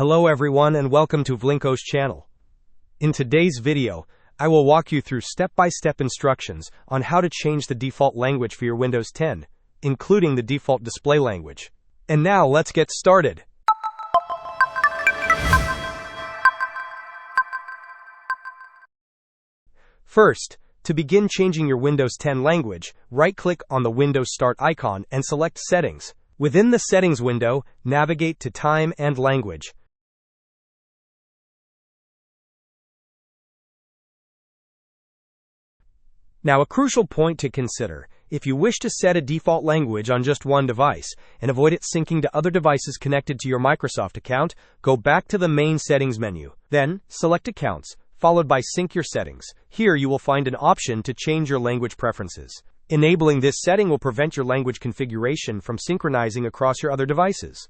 Hello everyone and welcome to Vlinko's channel. In today's video, I will walk you through step-by-step instructions on how to change the default language for your Windows 10, including the default display language. And now let's get started. First, to begin changing your Windows 10 language, right-click on the Windows Start icon and select Settings. Within the Settings window, navigate to Time and Language. Now, a crucial point to consider: if you wish to set a default language on just one device and avoid it syncing to other devices connected to your Microsoft account, go back to the main Settings menu. Then, select Accounts, followed by Sync Your Settings. Here you will find an option to change your language preferences. Enabling this setting will prevent your language configuration from synchronizing across your other devices.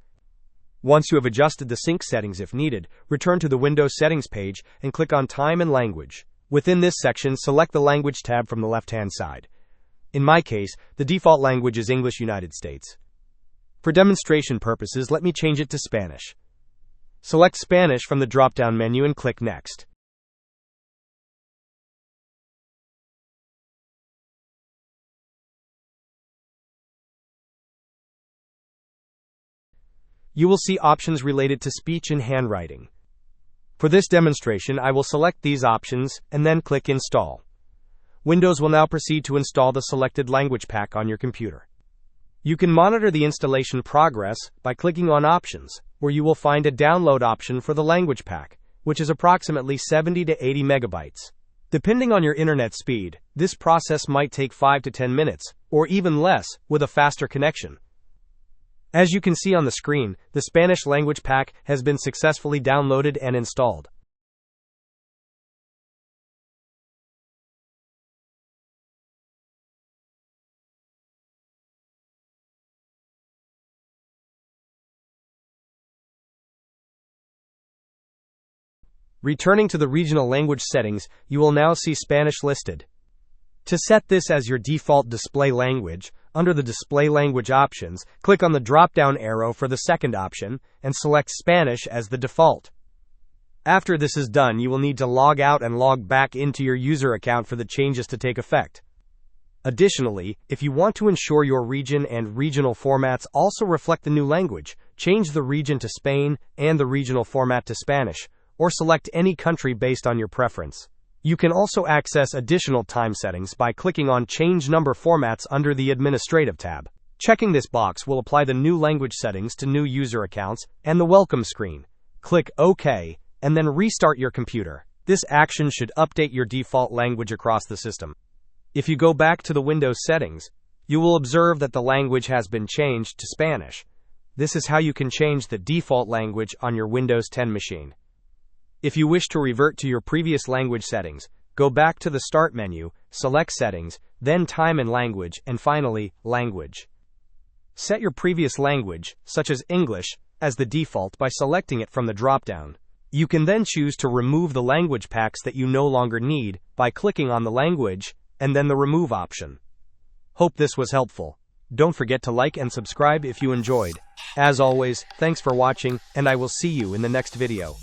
Once you have adjusted the sync settings if needed, return to the Windows Settings page and click on Time and Language. Within this section, select the Language tab from the left-hand side. In my case, the default language is English United States. For demonstration purposes, let me change it to Spanish. Select Spanish from the drop-down menu and click Next. You will see options related to speech and handwriting. For this demonstration, I will select these options and then click Install. Windows will now proceed to install the selected language pack on your computer. You can monitor the installation progress by clicking on Options, where you will find a download option for the language pack, which is approximately 70 to 80 megabytes. Depending on your internet speed, this process might take 5 to 10 minutes, or even less, with a faster connection. As you can see on the screen, the Spanish language pack has been successfully downloaded and installed. Returning to the regional language settings, you will now see Spanish listed. To set this as your default display language, under the Display Language options, click on the drop-down arrow for the second option and select Spanish as the default. After this is done, you will need to log out and log back into your user account for the changes to take effect. Additionally, if you want to ensure your region and regional formats also reflect the new language, change the region to Spain and the regional format to Spanish, or select any country based on your preference. You can also access additional time settings by clicking on Change Number Formats under the Administrative tab. Checking this box will apply the new language settings to new user accounts and the welcome screen. Click OK, and then restart your computer. This action should update your default language across the system. If you go back to the Windows settings, you will observe that the language has been changed to Spanish. This is how you can change the default language on your Windows 10 machine. If you wish to revert to your previous language settings, go back to the Start menu, select Settings, then Time and Language, and finally, Language. Set your previous language, such as English, as the default by selecting it from the drop-down. You can then choose to remove the language packs that you no longer need by clicking on the language and then the Remove option. Hope this was helpful. Don't forget to like and subscribe if you enjoyed. As always, thanks for watching, and I will see you in the next video.